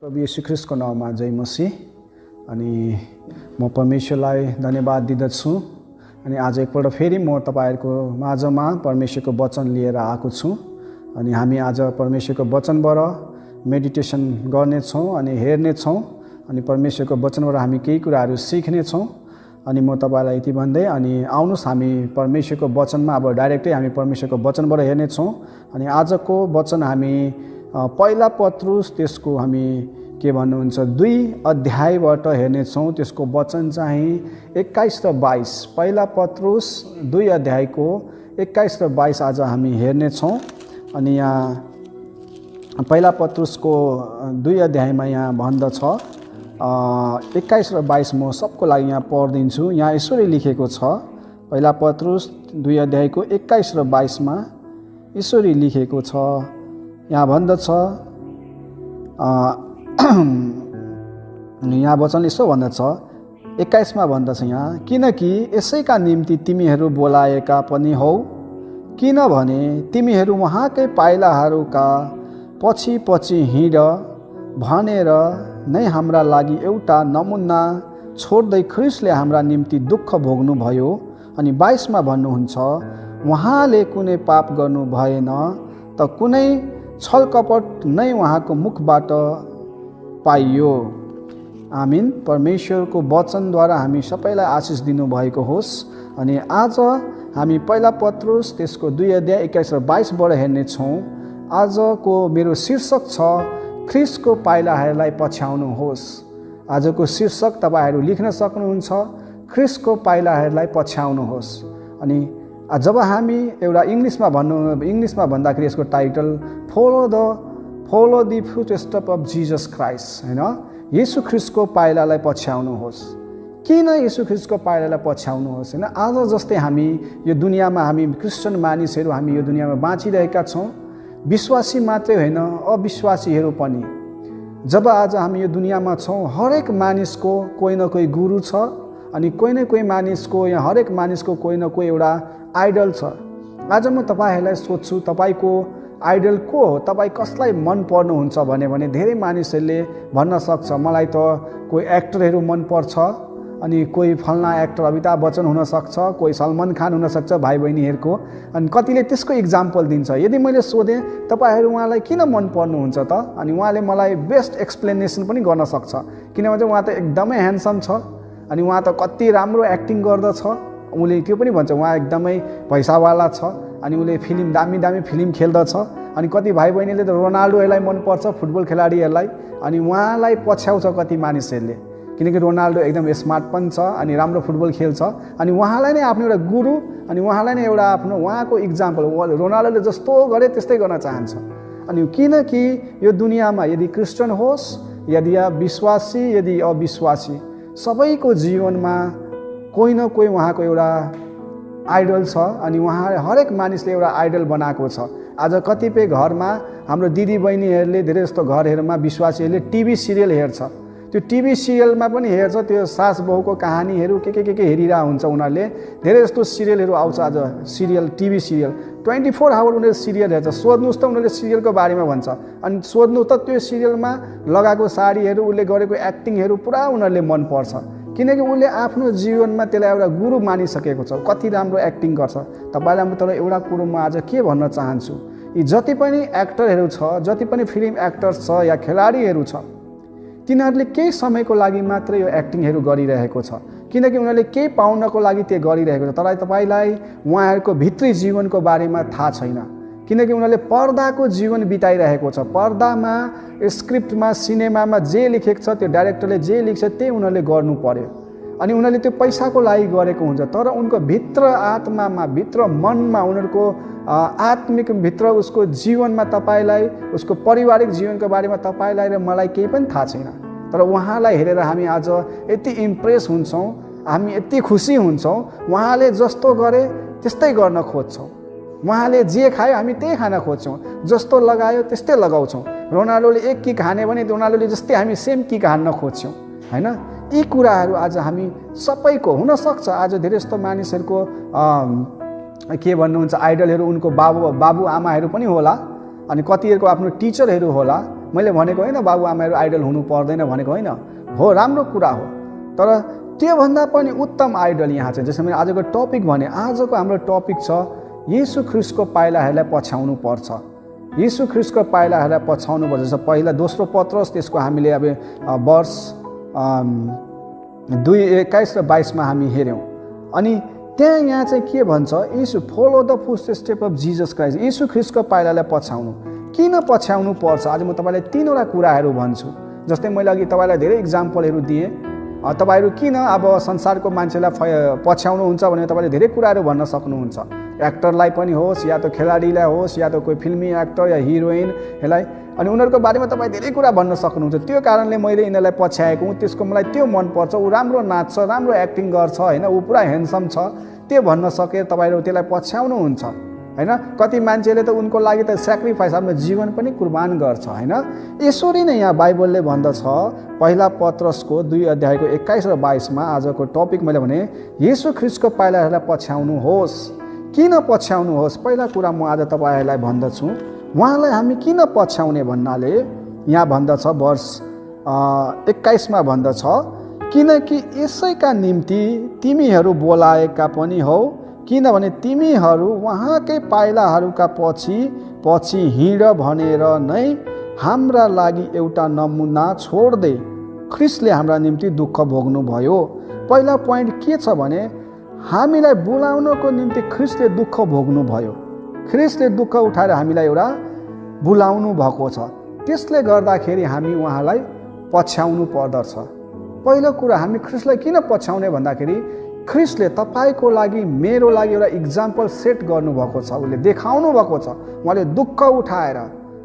प्रभु येशू ख्रिस्टको नाममा जय मसीह। अनि म परमेश्वरलाई धन्यवाद दिदछु। अनि आज एकपल्ट फेरि म तपाईहरुको माझमा परमेश्वरको वचन लिएर आएको छु। अनि हामी आज परमेश्वरको वचनबाट मेडिटेसन गर्ने छौं अनि हेर्ने छौं। अनि परमेश्वरको वचनबाट हामी केही कुराहरू सिक्ने छौं। अनि म तपाईलाई यति भन्दै अनि आउनुस् हामी परमेश्वरको वचनमा अब डाइरेक्टली हामी परमेश्वरको वचनबाट हेर्ने छौं। अनि आजको वचन हामी पहिला पत्रुस त्यसको हामी के भन्नुहुन्छ 2 अध्यायबाट हेर्ने छौं। त्यसको वचन चाहिँ 21 र 22। पहिला पत्रुस 2 अध्यायको 21 र 22 आज हामी हेर्ने छौं। अनि यहाँ पहिला पत्रुसको 2 अध्यायमा यहाँ भन्दछ 21 र 22 म सबको लागि यहाँ पढ्दिन्छु। यहाँ यसरी लेखेको छ। पहिला पत्रुस 2 अध्यायको 21 र 22 मा यसरी लेखेको छ। यहाँ भन्दछ यहाँ वचन यसो भन्दछ 21 मा भन्दछ यहाँ, किनकि यसैका निम्ति तिमीहरू बोलाएका पनि हौ, किनभने तिमीहरू उहाँकै पाइलाहरूका पछि पछि हिँड भनेर नै हाम्रा लागि एउटा नमुना छोड्दै ख्रिस्टले हाम्रा निम्ति दुःख भोग्नु भयो। अनि 22 मा भन्नुहुन्छ, उहाँले कुनै पाप गर्नु भएन त कुनै छलकपट नै उहाँको मुखबाट पाइयो। आमीन। परमेश्वरको वचनद्वारा हामी सबैलाई आशिष दिनुभएको होस्। अनि आज हामी पहिला पत्रुस त्यसको 2 अध्याय 21 र 22 बाट हेर्ने छौं। आजको मेरो शीर्षक छ ख्रिस्टको पाइलाहरूलाई पछ्याउनुहोस्। आजको शीर्षक तपाईहरु लेख्न सक्नुहुन्छ, ख्रिस्टको पाइलाहरूलाई पछ्याउनुहोस्। अनि जब हामी एउटा इंग्लिशमा भन्दाखेरि यसको title follow the footstep of Jesus Christ, हैन? येशू ख्रिस्टको पाइलालाई पछ्याउनुहोस्। किन येशू ख्रिस्टको पाइलालाई पछ्याउनुहोस्? हैन? आज जस्तै हामी यो दुनियाँमा हामी क्रिस्चियन मानिसहरू हामी यो दुनियाँमा बाँचिरहेका छौं। विश्वासी मात्रै होइन, अविश्वासीहरू पनि। जब आज हामी यो दुनियाँमा छौं, हरेक मानिसको कोही न कोही गुरु छ। अनि कोही न कोही मानिसको या हरेक मानिसको कोही न कोही एउटा आइडल छ। आज म तपाईहरुलाई सोध्छु, तपाईको आइडल को हो? तपाई कसलाई मन पर्नुहुन्छ भने धेरै मानिसहरूले भन्न सक्छ, मलाई त कोही एक्टरहरू मन पर्छ। अनि कोही फल्ना एक्टर अमिताभ बच्चन हुन सक्छ, कोही सलमान खान हुन सक्छ, भाइ बहिनीहरूको। अनि कतिले त्यसको एक्जाम्पल दिन्छ। यदि मैले सोधे तपाईहरु उहाँलाई किन मन पर्नुहुन्छ त? अनि उहाँले मलाई बेस्ट एक्सप्लेनेसन पनि गर्न सक्छ। किनभने उहाँ त एकदमै ह्यान्डसम छ। अनि उहाँ त कति राम्रो एक्टिङ गर्दछ। उले त्यो पनि भन्छ उहाँ एकदमै पैसावाला छ। अनि उले दामी फिल्म खेल्दछ। अनि कति भाइ बहिनीले त रोनाल्डोलाई मन पर्छ, फुटबल खेलाडीहरूलाई। अनि उहाँलाई पछ्याउँछ कति मानिसहरूले, किनकि रोनाल्डो एकदम स्मार्ट पनि छ अनि राम्रो फुटबल खेल्छ। अनि उहाँलाई नै आफ्नो एउटा गुरु अनि उहाँलाई नै एउटा आफ्नो उहाँको एक्जाम्पल, रोनाल्डोले जस्तो गरे त्यस्तै गर्न चाहन्छ। अनि किनकि यो दुनियाँमा यदि क्रिस्चियन होस्, यदि विश्वासी, यदि अविश्वासी, सबैको जीवनमा कोही न कोही उहाँको एउटा आइडल छ। अनि उहाँ हरेक मानिसले एउटा आइडल बनाएको छ। आज कतिपय घरमा हाम्रो दिदी बहिनीहरूले धेरै जस्तो घरहरूमा विश्वासीहरूले टिभी सिरियल हेर्छ। त्यो टिभी सिरियलमा पनि हेर्छ, त्यो सास बहुको कहानीहरू के हेरिरा हुन्छ। उनीहरूले धेरै जस्तो सिरियलहरू आउँछ। आज सिरियल, टिभी सिरियल 24 आवर उनीहरूले सिरियल हेर्छ। सोध्नुस् त उनीहरूले सिरियलको बारेमा भन्छ। अनि सोध्नु त त्यो सिरियलमा लगाएको साडीहरू, उसले गरेको एक्टिङहरू पुरा उनीहरूले मन पर्छ। किनकि उसले आफ्नो जीवनमा त्यसलाई एउटा गुरु मानिसकेको छ। कति राम्रो एक्टिङ गर्छ। तपाईलाई म तर एउटा कुरो म आज के भन्न चाहन्छु, यी जति पनि एक्टरहरू छ, जति पनि फिल्म एक्टर्स छ या खेलाडीहरू छ, तिनीहरूले केही समयको लागि मात्र यो एक्टिङहरू गरिरहेको छ। किनकि उनीहरूले केही पाउनको लागि त्यो गरिरहेको छ। तर तपाईलाई उहाँहरूको भित्री जीवनको बारेमा थाहा छैन। किनकि उनीहरूले पर्दाको जीवन बिताइरहेको छ। पर्दामा, स्क्रिप्टमा, सिनेमामा जे लेखेको छ, त्यो डाइरेक्टरले जे लेख्छ त्यही उनीहरूले गर्नु पर्यो। अनि उनीहरूले त्यो पैसाको लागि गरेको हुन्छ। तर उनको भित्र आत्मामा, भित्र मनमा, उनीहरूको आत्मिक भित्र उसको जीवनमा तपाईलाई, उसको पारिवारिक जीवनको बारेमा तपाईलाई र मलाई केही पनि थाहा छैन। तर उहाँलाई हेरेर हामी आज यति इम्प्रेस हुन्छौँ, हामी यति खुसी हुन्छौँ। उहाँले जस्तो गरे त्यस्तै गर्न खोज्छौँ। उहाँले जे खायो हामी त्यही खान खोज्छौँ। जस्तो लगायो त्यस्तै लगाउँछौँ। रोनाल्डोले एक किक हाने भने रोनाल्डोले जस्तै हामी सेम किक हान्न खोज्छौँ, हैन? यी कुराहरू आज हामी सबैको हुन सक्छ। आज धेरै जस्तो मानिसहरूको के भन्नुहुन्छ आइडलहरू उनको बाबु आमाहरू पनि होला। अनि कतिहरुको आफ्नो टिचरहरू होला। मैले भनेको होइन बाबुआमाहरू आइडल हुनु पर्दैन भनेको होइन, हो राम्रो कुरा हो, तर त्योभन्दा पनि उत्तम आइडल यहाँ चाहिँ जस्तो मैले आजको टपिक भने, आजको हाम्रो टपिक छ येशू ख्रीष्टको पाइलाहरूलाई पछ्याउनु पर्छ। येशू ख्रीष्टको पाइलाहरूलाई पछ्याउनु पर्छ। जस्तो पहिला दोस्रो पत्रुस त्यसको हामीले अब वर्ष 2:21 र 22 हामी हेऱ्यौँ। अनि त्यहाँ यहाँ चाहिँ के भन्छ, Yeshu follow the footstep of Jesus Christ, Yeshu ख्रीष्टको पाइलालाई पछ्याउनु। किन पछ्याउनु पर्छ आज म तपाईँलाई 3वटा कुराहरू भन्छु। जस्तै मैले अघि तपाईँलाई धेरै इक्जाम्पलहरू दिएँ। तपाईँहरू किन अब संसारको मान्छेलाई पछ्याउनुहुन्छ भने तपाईँले धेरै कुराहरू भन्न सक्नुहुन्छ। एक्टरलाई पनि होस् या त खेलाडीलाई होस् या त कोही फिल्मी एक्टर या हिरोइन यसलाई, अनि उनीहरूको बारेमा तपाईँ धेरै कुरा भन्न सक्नुहुन्छ। त्यो कारणले मैले यिनीहरूलाई पछ्याएको हुँ, त्यसको मलाई त्यो मनपर्छ, ऊ राम्रो नाच्छ, राम्रो एक्टिङ गर्छ होइन, ऊ पुरा ह्यान्डसम छ, त्यो भन्न सके तपाईँहरू त्यसलाई पछ्याउनुहुन्छ होइन। कति मान्छेले त उनको लागि त सेक्रिफाइस आफ्नो जीवन पनि कुर्बान गर्छ होइन। यसरी नै यहाँ बाइबलले भन्दछ पहिला पत्रुसको 2:21 र 22 आजको टपिक मैले भने येशू ख्रीष्टको पाइलाहरूलाई पछ्याउनुहोस्। किन पछ्याउनुहोस्? पहिला कुरा म आज तपाईँहरूलाई भन्दछु, उहाँलाई हामी किन पछ्याउने भन्नाले यहाँ भन्दछ वर्ष 21 भन्दछ, किनकि यसैका निम्ति तिमीहरू बोलाएका पनि हौ, किनभने तिमीहरू उहाँकै पाइलाहरूका पछि हिँड भनेर नै हाम्रा लागि एउटा नमुना छोड्दै ख्रीष्टले हाम्रा निम्ति दुःख भोग्नुभयो। पहिला पोइन्ट के छ भने हामीलाई बोलाउनको निम्ति ख्रीष्टले दुःख भोग्नुभयो। ख्रीष्टले दुःख उठाएर हामीलाई एउटा बोलाउनु भएको छ। त्यसले गर्दाखेरि हामी उहाँलाई पछ्याउनु पर्दछ। पहिलो कुरा हामी ख्रीष्टलाई किन पछ्याउने भन्दाखेरि ख्रीष्टले तपाईँको लागि मेरो लागि एउटा इक्जाम्पल सेट गर्नुभएको छ, उसले देखाउनु भएको छ। उहाँले दुःख उठाएर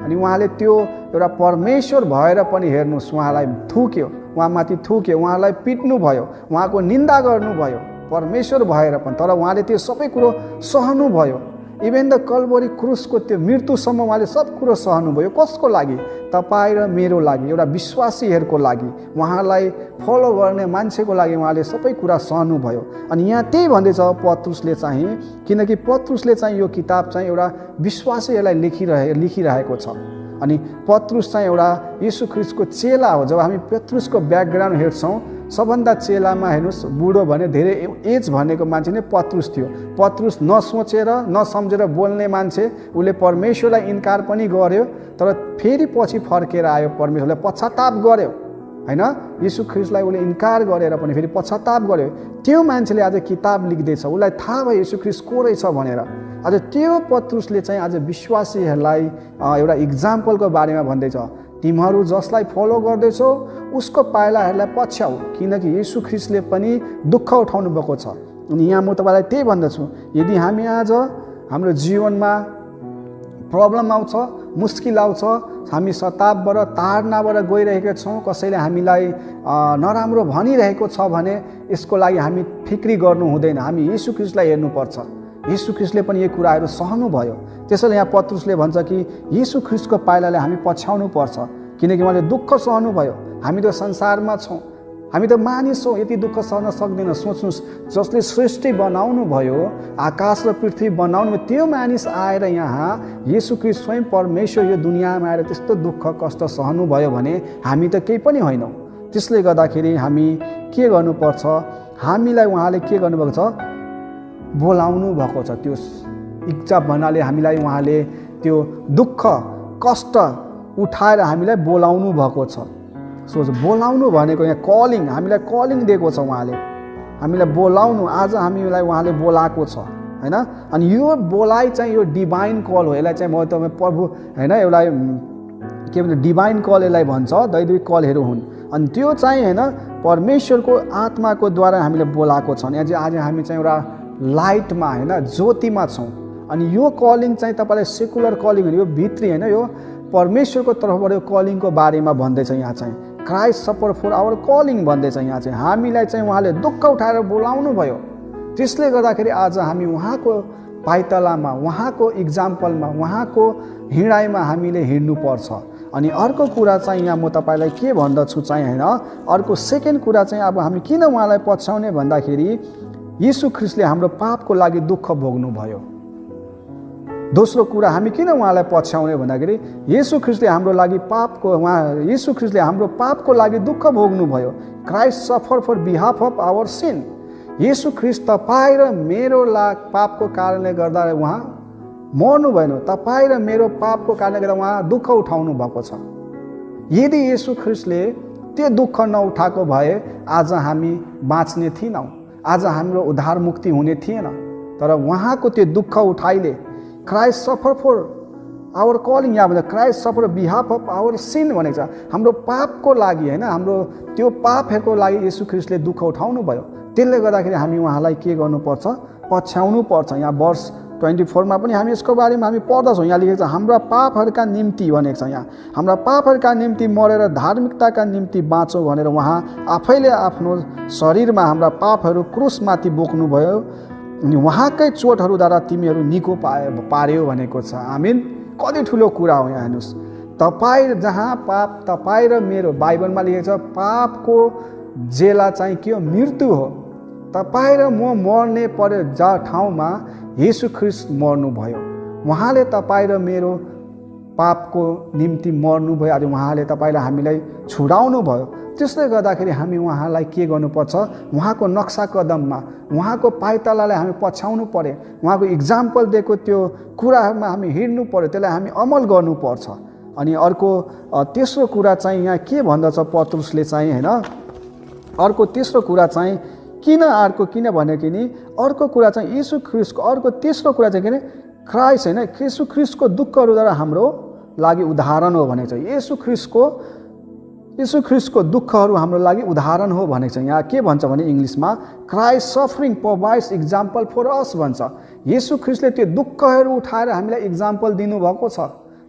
अनि उहाँले त्यो एउटा परमेश्वर भएर पनि हेर्नुहोस् उहाँलाई थुक्यो, उहाँमाथि थुक्यो, उहाँलाई पिट्नु भयो, उहाँको निन्दा गर्नुभयो परमेश्वर भएर पनि, तर उहाँले त्यो सबै कुरो सहनुभयो। इभेन द कल्भरी क्रुसको त्यो मृत्युसम्म उहाँले सब कुरो सहनुभयो। कसको लागि? तपाईँ र मेरो लागि, एउटा विश्वासीहरूको लागि, उहाँलाई फलो गर्ने मान्छेको लागि उहाँले सबै कुरा सहनुभयो। अनि यहाँ त्यही भन्दैछ पत्रुसले चाहिँ, किनकि पत्रुसले चाहिँ यो किताब चाहिँ एउटा विश्वासीहरूलाई लेखिरहेको छ। अनि पत्रुस चाहिँ एउटा येशू ख्रीष्टको चेला हो। जब हामी पत्रुसको ब्याकग्राउन्ड हेर्छौँ, सबभन्दा चेलामा हेर्नुहोस् बुढो भने धेरै एज भनेको मान्छे नै पत्रुस थियो। पत्रुस नसोचेर नसम्झेर बोल्ने मान्छे, उसले परमेश्वरलाई इन्कार पनि गर्यो, तर फेरि पछि फर्केर आयो, परमेश्वरलाई पश्चाताप गर्यो होइन। येशू ख्रीष्टलाई उसले इन्कार गरेर पनि फेरि पश्चाताप गर्यो। त्यो मान्छेले आज किताब लेख्दैछ, उसलाई थाहा भयो येशू ख्रीष्ट को रहेछ भनेर। आज त्यो पत्रुसले चाहिँ आज विश्वासीहरूलाई एउटा इक्जाम्पलको बारेमा भन्दैछ, तिमीहरू जसलाई फलो गर्दैछौ उसको पाइलाहरूलाई पछ्याऊ, किनकि येशू ख्रीष्टले पनि दुःख उठाउनु भएको छ। अनि यहाँ म तपाईँलाई त्यही भन्दछु, यदि हामी आज हाम्रो जीवनमा प्रब्लम आउँछ, मुस्किल आउँछ, हामी सतापबाट ताडनाबाट गइरहेका छौँ, कसैले हामीलाई नराम्रो भनिरहेको छ भने यसको लागि हामी फिक्री गर्नु हुँदैन। हामी येशू ख्रीष्टलाई हेर्नुपर्छ। येशू ख्रीष्टले पनि यो कुराहरू सहनुभयो। त्यसैले यहाँ पत्रुसले भन्छ कि येशू ख्रीष्टको पाइलालाई हामी पछ्याउनु पर्छ, किनकि उहाँले दुःख सहनुभयो। हामी त संसारमा छौँ, हामी त मानिस छौँ, यति दुःख सहन सक्दैन। सोच्नुहोस्, जसले सृष्टि बनाउनु भयो, आकाश र पृथ्वी बनाउनु भयो, त्यो मानिस आएर यहाँ येशू ख्रीष्ट स्वयं परमेश्वर यो दुनियाँमा आएर त्यस्तो दुःख कष्ट सहनुभयो भने हामी त केही पनि होइनौँ। त्यसले गर्दाखेरि हामी के गर्नुपर्छ? हामीलाई उहाँले के गर्नुभएको छ? बोलाउनु भएको छ। त्यो इच्छा भन्नाले हामीलाई उहाँले त्यो दुःख कष्ट उठाएर हामीलाई बोलाउनु भएको छ। सोच, बोलाउनु भनेको यहाँ कलिङ, हामीलाई कलिङ दिएको छ उहाँले, हामीलाई बोलाउनु। आज हामीलाई उहाँले बोलाएको छ होइन। अनि यो बोलाइ चाहिँ यो डिभाइन कल हो। यसलाई चाहिँ म तपाईँ प्रभु होइन एउटा के भन्छ डिभाइन कल यसलाई भन्छ, दैविक कलहरू हुन्। अनि त्यो चाहिँ होइन परमेश्वरको आत्माको द्वारा हामीले बोलाएको छ। यहाँ चाहिँ आज हामी चाहिँ एउटा लाइटमा होइन ज्योतिमा छौँ। अनि यो कलिङ चाहिँ तपाईँलाई सेकुलर कलिङ हो, यो भित्री होइन, यो परमेश्वरको तर्फबाट यो कलिङको बारेमा भन्दैछ। यहाँ चाहिँ Christ suffer for our calling भन्दैछ। यहाँ चाहिँ हामीलाई चाहिँ उहाँले दुःख उठाएर बोलाउनु भयो। त्यसले गर्दाखेरि आज हामी उहाँको पाइतलामा, उहाँको इक्जाम्पलमा, उहाँको हिँडाइमा हामीले हिँड्नुपर्छ। अनि अर्को कुरा चाहिँ यहाँ म तपाईँलाई के भन्दछु चाहिँ होइन, अर्को सेकेन्ड कुरा चाहिँ अब हामी किन उहाँलाई पछ्याउने भन्दाखेरि येशू ख्रीष्टले हाम्रो पापको लागि दुःख भोग्नुभयो। दोस्रो कुरा हामी किन उहाँलाई पछ्याउने भन्दाखेरि येशू ख्रीष्टले हाम्रो लागि येशू ख्रीष्टले हाम्रो पापको लागि दुःख भोग्नुभयो। Christ suffer for behalf of our sin. Yeshu Khrista तपाईँ र मेरो पापको कारणले गर्दा उहाँ मर्नु भएन। तपाईँ र मेरो पापको कारणले गर्दा उहाँ दुःख उठाउनु भएको छ। यदि येशू ख्रीष्टले त्यो दुःख नउठाएको भए आज हामी बाँच्ने थिएनौँ, आज हाम्रो उद्धार मुक्ति हुने थिएन। तर उहाँको त्यो दुःख उठाइले Christ suffer for our calling, यहाँ भन्छ Christ suffer behalf of our sin भनेको छ। हाम्रो पापको लागि होइन, हाम्रो त्यो पापहरूको लागि येशू ख्रीष्टले दुःख उठाउनु भयो। त्यसले गर्दाखेरि हामी उहाँलाई के गर्नुपर्छ? पछ्याउनु पर्छ। यहाँ वर्ष 24 पनि हामी यसको बारेमा हामी पढ्दछौँ। यहाँ लेखेको छ हाम्रा पापहरूका निम्ति भनेको छ। यहाँ हाम्रा पापहरूका निम्ति मरेर धार्मिकताका निम्ति बाँचौँ भनेर उहाँ आफैले आफ्नो शरीरमा हाम्रा पापहरू क्रुसमाथि बोक्नुभयो। उहाँकै चोटहरूद्वारा तिमीहरू निको पार्यो भनेको छ। आमिन। कति ठुलो कुरा हो यहाँ हेर्नुहोस्। जहाँ पाप तपाईँ र मेरो, बाइबलमा लेखेको छ पापको जेला चाहिँ के हो? मृत्यु हो। तपाईँ र म मर्ने पर्यो जहाँ ठाउँमा येशू ख्रीष्ट मर्नुभयो। उहाँले तपाईँ र मेरो पापको निम्ति मर्नुभयो। अनि उहाँले तपाईँलाई हामीलाई छुडाउनु भयो। त्यसले गर्दाखेरि हामी उहाँलाई के गर्नुपर्छ? उहाँको नक्सा कदममा, उहाँको पाइतालालाई हामी पछ्याउनु पर्यो। उहाँको इक्जाम्पल दिएको त्यो कुराहरूमा हामी हिँड्नु पर्यो, त्यसलाई हामी अमल गर्नुपर्छ। अनि अर्को तेस्रो कुरा चाहिँ यहाँ के भन्दछ पत्रुसले चाहिँ होइन, अर्को तेस्रो कुरा चाहिँ किन भनेको नि अर्को कुरा चाहिँ येशू ख्रीष्टको अर्को तेस्रो कुरा चाहिँ के अरे क्राइस्ट होइन, येशू ख्रीष्टको दुःखहरूद्वारा हाम्रो लागि उदाहरण हो भनेको छ। येशू ख्रीष्टको दुःखहरू हाम्रो लागि उदाहरण हो भनेको छ। यहाँ के भन्छ भने इङ्ग्लिसमा Christ suffering provides example for us भन्छ। येशू ख्रीष्टले त्यो दुःखहरू उठाएर हामीलाई इक्जाम्पल दिनुभएको छ।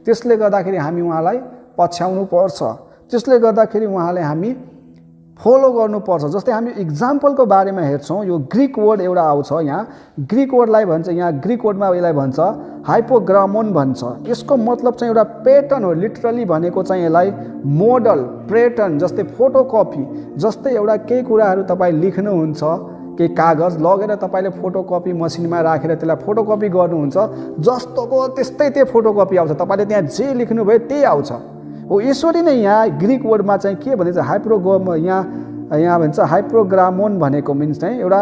त्यसले गर्दाखेरि हामी उहाँलाई पछ्याउनु पर्छ। त्यसले गर्दाखेरि उहाँलाई हामी फलो गर्नुपर्छ। जस्तै हामी इक्जाम्पलको बारेमा हेर्छौँ, यो ग्रिक वर्ड एउटा आउँछ। यहाँ ग्रिक वर्डलाई भन्छ, यहाँ ग्रिक वर्डमा यसलाई भन्छ हाइपोग्रामोन भन्छ। यसको मतलब चाहिँ एउटा प्याटर्न हो। लिटरली भनेको चाहिँ यसलाई मोडल, प्याटर्न, जस्तै फोटोकपी। जस्तै एउटा केही कुराहरू तपाईँ लेख्नुहुन्छ, केही कागज लगेर तपाईँले फोटोकपी मसिनमा राखेर त्यसलाई फोटोकपी गर्नुहुन्छ, जस्तोको त्यस्तै त्यो फोटोकपी आउँछ। तपाईँले त्यहाँ जे लेख्नुभयो त्यही आउँछ। हो यसरी नै यहाँ ग्रिक वर्डमा चाहिँ के भनिन्छ यहाँ भन्छ हाइप्रोग्रामोन भनेको मिन्स चाहिँ एउटा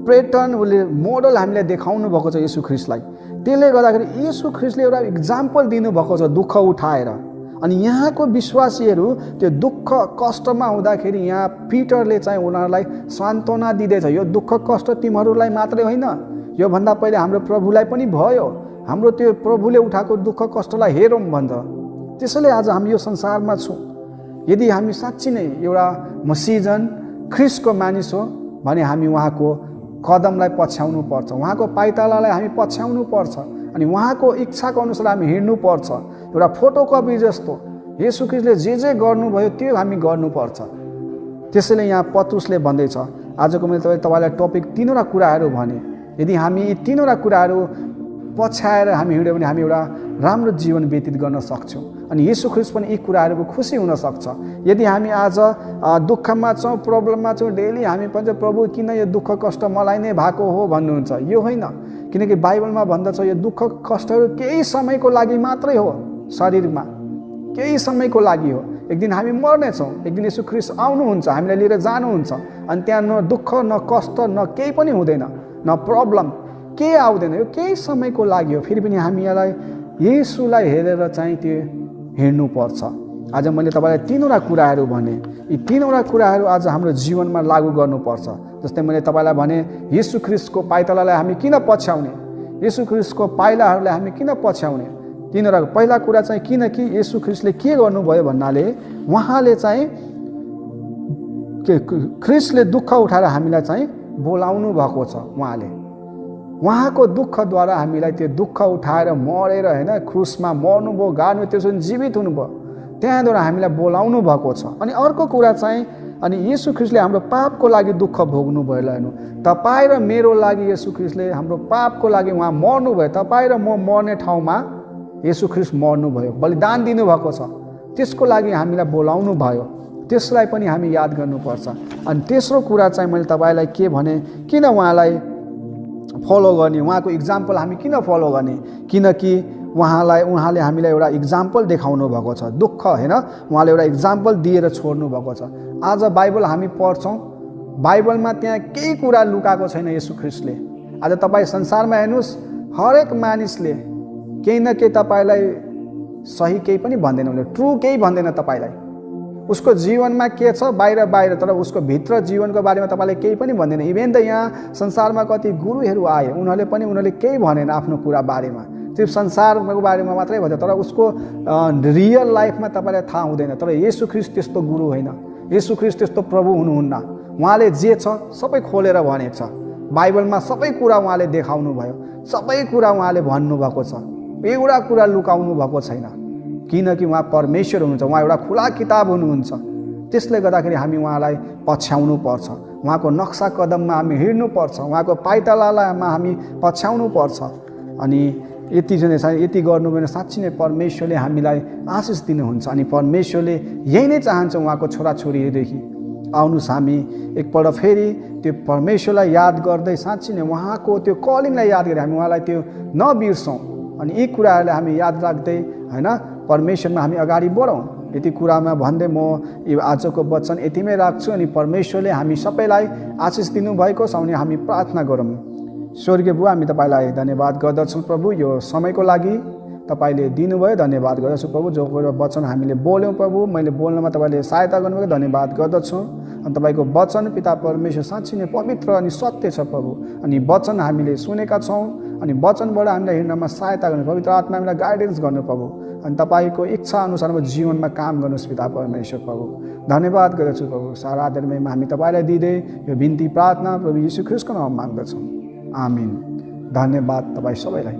प्याटर्न, उसले मोडल हामीलाई देखाउनु भएको छ येशू ख्रीष्टलाई। त्यसले गर्दाखेरि येशू ख्रीष्टले एउटा इक्जाम्पल दिनुभएको छ दुःख उठाएर। अनि यहाँको विश्वासीहरू त्यो दुःख कष्टमा हुँदाखेरि यहाँ पिटरले चाहिँ उनीहरूलाई सान्त्वना दिँदैछ। यो दुःख कष्ट तिमीहरूलाई मात्रै होइन, योभन्दा पहिले हाम्रो प्रभुलाई पनि भयो। हाम्रो त्यो प्रभुले उठाएको दुःख कष्टलाई हेरौँ भन्छ। त्यसैले आज हामी यो संसारमा छौँ। यदि हामी साँच्ची नै एउटा मसिजन ख्रीष्टको मानिस हो भने हामी उहाँको कदमलाई पछ्याउनु पर्छ, उहाँको पाइतालालाई हामी पछ्याउनु पर्छ। अनि उहाँको इच्छाको अनुसार हामी हिँड्नु पर्छ। एउटा फोटोकपी जस्तो येशू ख्रीष्टले जे गर्नुभयो त्यो हामी गर्नुपर्छ। त्यसैले यहाँ पत्रुसले भन्दैछ, आजको मैले तपाईँलाई टपिक तीनवटा कुराहरू भने, यदि हामी यी तीनवटा कुराहरू पछ्याएर हामी हिँड्यौँ भने हामी एउटा राम्रो जीवन व्यतीत गर्न सक्छौँ। अनि येशू ख्रीष्ट पनि यी कुराहरूको खुसी हुन सक्छ। यदि हामी आज दुःखमा छौँ, प्रब्लममा छौँ, डेली हामी भन्छ प्रभु किन यो दुःख कष्ट मलाई नै भएको हो भन्नुहुन्छ, यो होइन। किनकि बाइबलमा भन्दछ यो दुःख कष्टहरू केही समयको लागि मात्रै हो, शरीरमा केही समयको लागि हो। एक दिन हामी मर्नेछौँ, एक दिन येशू ख्रीष्ट आउनुहुन्छ, हामीलाई लिएर जानुहुन्छ। अनि त्यहाँ न दुःख न कष्ट न केही पनि हुँदैन, न प्रब्लम केही आउँदैन। यो केही समयको लागि हो। फेरि पनि हामी यसलाई येशूलाई हेरेर चाहिँ त्यो हिँड्नुपर्छ। आज मैले तपाईँलाई तीनवटा कुराहरू भने, यी तीनवटा कुराहरू आज हाम्रो जीवनमा लागू गर्नुपर्छ। जस्तै मैले तपाईँलाई भने येशू ख्रीष्टको पाइतालालाई हामी किन पछ्याउने, येशू ख्रीष्टको पाइलाहरूलाई हामी किन पछ्याउने। तीनवटा पहिला कुरा चाहिँ किनकि येशू ख्रीष्टले के गर्नुभयो भन्नाले उहाँले चाहिँ ख्रीष्टले दुःख उठाएर हामीलाई चाहिँ बोलाउनु भएको छ। उहाँको दुःखद्वारा हामीलाई त्यो दुःख उठाएर मरेर होइन क्रुसमा मर्नुभयो, गाड्नुभयो, त्यसरी जीवित हुनुभयो, त्यहाँद्वारा हामीलाई बोलाउनु भएको छ। अनि अर्को कुरा चाहिँ अनि येशू ख्रीष्टले हाम्रो पापको लागि दुःख भोग्नुभयो। हेर्नु, तपाईँ र मेरो लागि येशू ख्रीष्टले हाम्रो पापको लागि उहाँ मर्नुभयो। तपाईँ र म मर्ने ठाउँमा येशू ख्रीष्ट मर्नुभयो, बलिदान दिनुभएको छ। त्यसको लागि हामीलाई बोलाउनु भयो, त्यसलाई पनि हामी याद गर्नुपर्छ। अनि तेस्रो कुरा चाहिँ मैले तपाईँलाई के भने, किन उहाँलाई फलो गर्ने, उहाँको इक्जाम्पल हामी किन फलो गर्ने? किनकि उहाँले हामीलाई एउटा इक्जाम्पल देखाउनु भएको छ। दुःख होइन, उहाँले एउटा इक्जाम्पल दिएर छोड्नु भएको छ। आज बाइबल हामी पढ्छौँ, बाइबलमा त्यहाँ केही कुरा लुकाएको छैन येशू ख्रीष्टले। आज तपाईँ संसारमा हेर्नुहोस्, हरेक मानिसले केही न केही तपाईँलाई सही केही पनि भन्दैन, उसले ट्रु केही भन्दैन तपाईँलाई। उसको जीवनमा के छ बाहिर, तर उसको भित्र जीवनको बारेमा तपाईँले केही पनि भन्दैन। इभेन त यहाँ संसारमा कति गुरुहरू आए, उनीहरूले केही भनेन आफ्नो कुरा बारेमा, सिर्फ संसारको बारेमा मात्रै भन्छ, तर उसको रियल लाइफमा तपाईँलाई थाहा हुँदैन। तर येशू ख्रीष्ट त्यस्तो गुरु होइन, येशू ख्रीष्ट त्यस्तो प्रभु हुनुहुन्न। उहाँले जे छ सबै खोलेर भनेको छ। बाइबलमा सबै कुरा उहाँले देखाउनु भयो, सबै कुरा उहाँले भन्नुभएको छ, एउटा कुरा लुकाउनु भएको छैन। किनकि उहाँ परमेश्वर हुनुहुन्छ, उहाँ एउटा खुला किताब हुनुहुन्छ। त्यसले गर्दाखेरि हामी उहाँलाई पछ्याउनु पर्छ, उहाँको नक्सा कदममा हामी हिँड्नु पर्छ, उहाँको पाइतालामा हामी पछ्याउनु पर्छ। अनि यति गर्नु भने साँच्चै नै परमेश्वरले हामीलाई आशिष दिनुहुन्छ। अनि परमेश्वरले यही नै चाहन्छ उहाँको छोराछोरीदेखि। आउनुहोस् हामी एकपल्ट फेरि त्यो परमेश्वरलाई याद गर्दै साँच्चै नै उहाँको त्यो कलिङलाई याद गरी हामी उहाँलाई त्यो नबिर्सौँ। अनि यी कुराहरूलाई हामी याद राख्दै होइन परमेश्वरमा हामी अगाडि बढौँ। यति कुरामा भन्दै म यो आजको वचन यतिमै राख्छु। अनि परमेश्वरले हामी सबैलाई आशिष दिनुभएको छ भने हामी प्रार्थना गरौँ। स्वर्गीय बुवा, हामी तपाईँलाई धन्यवाद गर्दछौँ प्रभु, यो समयको लागि तपाईँले दिनुभयो, धन्यवाद गर्दछु प्रभु। जो वचन हामीले बोल्यौँ प्रभु, मैले बोल्नमा तपाईँले सहायता गर्नुभयो, धन्यवाद गर्दछु। अनि तपाईँको वचन पिता परमेश्वर साँच्चै नै पवित्र अनि सत्य छ प्रभु। अनि वचन हामीले सुनेका छौँ, अनि वचनबाट हामीलाई हिँड्नमा सहायता गर्नु, पवित्र आत्मा हामीलाई गाइडेन्स गर्नु प्रभु। अनि तपाईँको इच्छा अनुसारको जीवनमा काम गर्नुहोस् पिता परमेश्वर प्रभु। धन्यवाद गर्दछु प्रभु। सारा आदरणीयमा हामी तपाईँलाई दिँदै यो बिन्ती प्रार्थना प्रभु येशू ख्रीष्टको नाममा माग्दछौँ, आमिन। धन्यवाद तपाईँ सबैलाई।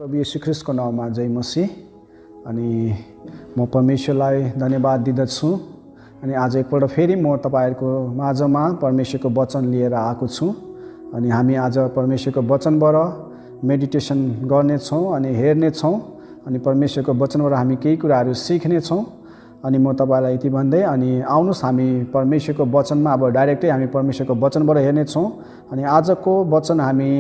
प्रभु येशू ख्रीष्टको नाममा जय मसीह। अनि म परमेश्वरलाई धन्यवाद दिँदछु। अनि आज एकपल्ट फेरि म तपाईँहरूको माझमा परमेश्वरको वचन लिएर आएको छु। अनि हामी आज परमेश्वरको वचनबाट मेडिटेसन गर्नेछौँ अनि हेर्नेछौँ। अनि परमेश्वरको वचनबाट हामी केही कुराहरू सिक्नेछौँ। अनि म तपाईँलाई यति भन्दै अनि आउनुहोस् हामी परमेश्वरको वचनमा अब डाइरेक्टै हामी परमेश्वरको वचनबाट हेर्नेछौँ। अनि आजको वचन हामी